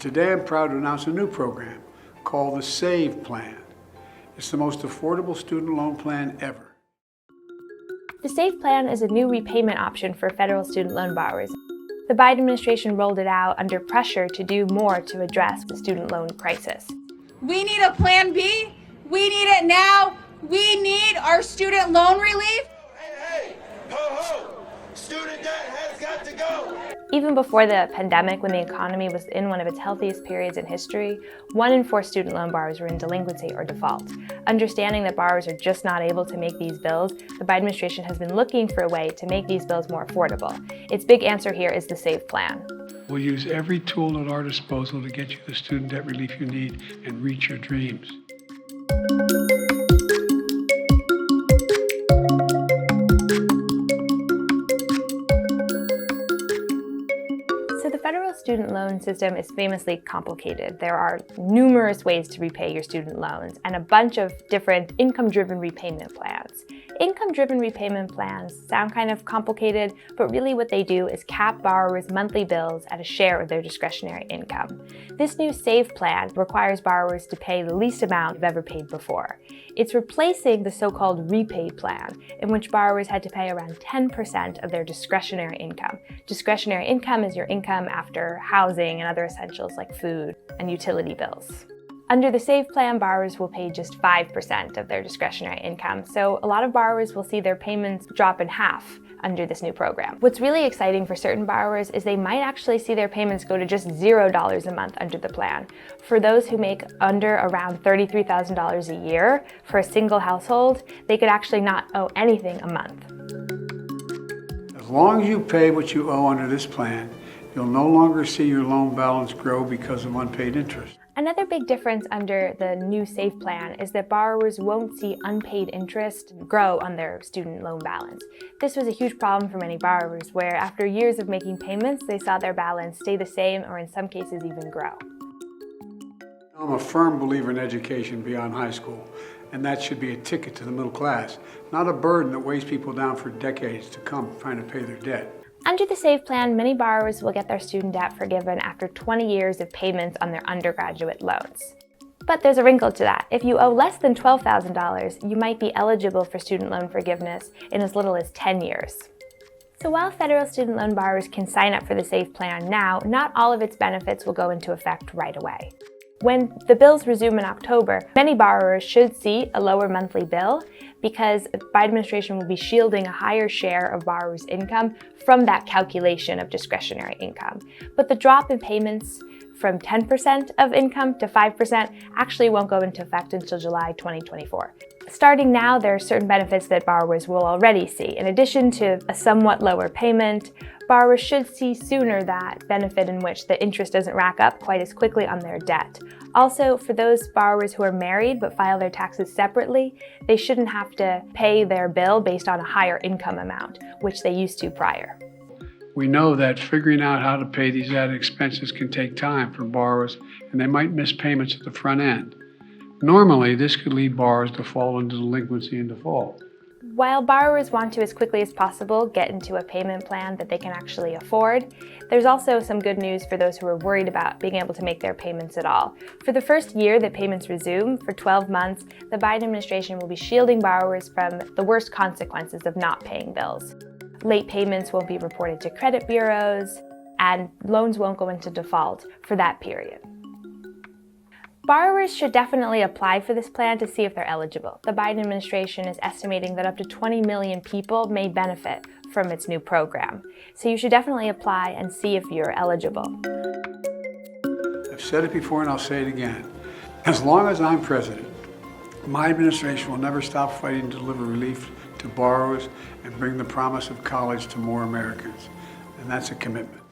Today I'm proud to announce a new program called the SAVE Plan. It's the most affordable student loan plan ever. The SAVE Plan is a new repayment option for federal student loan borrowers. The Biden administration rolled it out under pressure to do more to address the student loan crisis. We need a plan B. We need it now. We need our student loan relief. Hey, ho, ho. Student debt has got to go. Even before the pandemic, when the economy was in one of its healthiest periods in history, 1 in 4 student loan borrowers were in delinquency or default. Understanding that borrowers are just not able to make these bills, the Biden administration has been looking for a way to make these bills more affordable. Its big answer here is the SAVE Plan. We'll use every tool at our disposal to get you the student debt relief you need and reach your dreams. So the federal student loan system is famously complicated. There are numerous ways to repay your student loans and a bunch of different income-driven repayment plans. Income-driven repayment plans sound kind of complicated, but really what they do is cap borrowers' monthly bills at a share of their discretionary income. This new SAVE plan requires borrowers to pay the least amount they've ever paid before. It's replacing the so-called REPAYE plan, in which borrowers had to pay around 10% of their discretionary income. Discretionary income is your income after housing and other essentials like food and utility bills. Under the SAVE plan, borrowers will pay just 5% of their discretionary income, so a lot of borrowers will see their payments drop in half under this new program. What's really exciting for certain borrowers is they might actually see their payments go to just $0 a month under the plan. For those who make under around $33,000 a year for a single household, they could actually not owe anything a month. As long as you pay what you owe under this plan, you'll no longer see your loan balance grow because of unpaid interest. Another big difference under the new SAVE plan is that borrowers won't see unpaid interest grow on their student loan balance. This was a huge problem for many borrowers, where after years of making payments, they saw their balance stay the same or in some cases even grow. I'm a firm believer in education beyond high school, and that should be a ticket to the middle class, not a burden that weighs people down for decades to come trying to pay their debt. Under the SAVE plan, many borrowers will get their student debt forgiven after 20 years of payments on their undergraduate loans. But there's a wrinkle to that. If you owe less than $12,000, you might be eligible for student loan forgiveness in as little as 10 years. So while federal student loan borrowers can sign up for the SAVE plan now, not all of its benefits will go into effect right away. When the bills resume in October, many borrowers should see a lower monthly bill because the Biden administration will be shielding a higher share of borrowers' income from that calculation of discretionary income. But the drop in payments from 10% of income to 5% actually won't go into effect until July 2024. Starting now, there are certain benefits that borrowers will already see. In addition to a somewhat lower payment, borrowers should see sooner that benefit in which the interest doesn't rack up quite as quickly on their debt. Also, for those borrowers who are married but file their taxes separately, they shouldn't have to pay their bill based on a higher income amount, which they used to prior. We know that figuring out how to pay these added expenses can take time for borrowers, and they might miss payments at the front end. Normally, this could lead borrowers to fall into delinquency and default. While borrowers want to, as quickly as possible, get into a payment plan that they can actually afford, there's also some good news for those who are worried about being able to make their payments at all. For the first year that payments resume, for 12 months, the Biden administration will be shielding borrowers from the worst consequences of not paying bills. Late payments won't be reported to credit bureaus, and loans won't go into default for that period. Borrowers should definitely apply for this plan to see if they're eligible. The Biden administration is estimating that up to 20 million people may benefit from its new program. So you should definitely apply and see if you're eligible. I've said it before and I'll say it again. As long as I'm president, my administration will never stop fighting to deliver relief to borrowers and bring the promise of college to more Americans. And that's a commitment.